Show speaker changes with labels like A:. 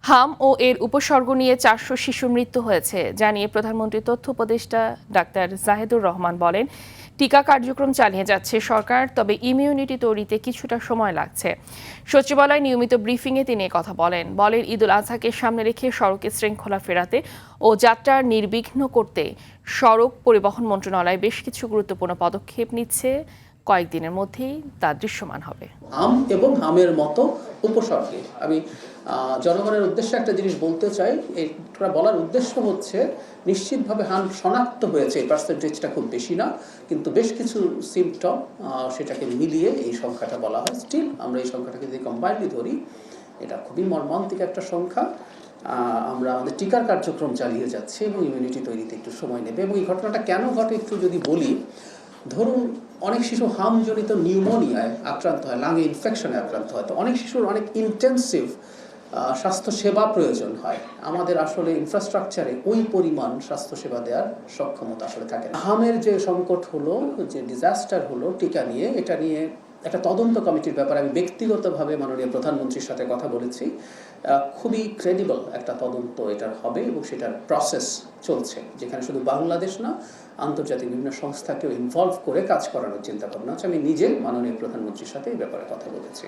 A: হাম ও এর উপসর্গ নিয়ে 400 শিশুর মৃত্যু হয়েছে জানিয়ে প্রধানমন্ত্রীর তথ্য উপদেষ্টা ডাক্তার জাহেদুর রহমান বলেন, টিকা কার্যক্রম চালিয়ে যাচ্ছে সরকার, তবে ইমিউনিটি তৈরিতে কিছুটা সময় লাগছে। সচিবালয় নিয়মিত ব্রিফিংয়ে তিনি কথা বলেন। ঈদুল আজহাকে সামনে রেখে সড়কে শৃঙ্খলা ফেরাতে ও যাত্রা নির্বিঘ্ন করতে সড়ক পরিবহন মন্ত্রণালয় বেশ কিছু গুরুত্বপূর্ণ পদক্ষেপ নিচ্ছে। কয়েকদিনের মধ্যেই তা দৃশ্যমান হবে।
B: হাম এবং হামের মতো উপসর্গে আমি জনগণের উদ্দেশ্যে একটা জিনিস বলতে চাই। এটা বলার উদ্দেশ্য হচ্ছে, নিশ্চিতভাবে হাম শনাক্ত হয়েছে, এই পার্সেন্টেজটা খুব বেশি না, কিন্তু বেশ কিছু সিমটম সেটাকে মিলিয়ে এই সংখ্যাটা বলা হয়। স্টিল আমরা এই সংখ্যাটাকে যদি কম্বাইনলি ধরি, এটা খুবই মর্মান্তিক একটা সংখ্যা। আমরা আমাদের টিকার কার্যক্রম চালিয়ে যাচ্ছি এবং ইমিউনিটি তৈরিতে একটু সময় নেবে। এবং এই ঘটনাটা কেন ঘটে একটু যদি বলি, ধরুন অনেক শিশু হামজনিত নিউমোনিয়ায় আক্রান্ত হয়, লাঙে ইনফেকশনে আক্রান্ত হয়, তো অনেক শিশুর অনেক ইন্টেন্সিভ স্বাস্থ্যসেবা প্রয়োজন হয়। আমাদের আসলে ইনফ্রাস্ট্রাকচারে ওই পরিমাণ স্বাস্থ্যসেবা দেওয়ার সক্ষমতা আসলে থাকে না। হামের যে সংকট হলো, যে ডিজাস্টার হলো টিকা নিয়ে, এটা নিয়ে একটা তদন্ত কমিটির ব্যাপারে আমি ব্যক্তিগতভাবে মাননীয় প্রধানমন্ত্রীর সাথে কথা বলেছি। খুবই ক্রেডিবল একটা তদন্ত এটার হবে এবং সেটার প্রসেস চলছে, যেখানে শুধু বাংলাদেশ না, আন্তর্জাতিক বিভিন্ন সংস্থাকেও ইনভলভ করে কাজ করানোর চিন্তা ভাবনা আছে। আমি নিজে মাননীয় প্রধানমন্ত্রীর সাথে এই ব্যাপারে কথা বলেছি।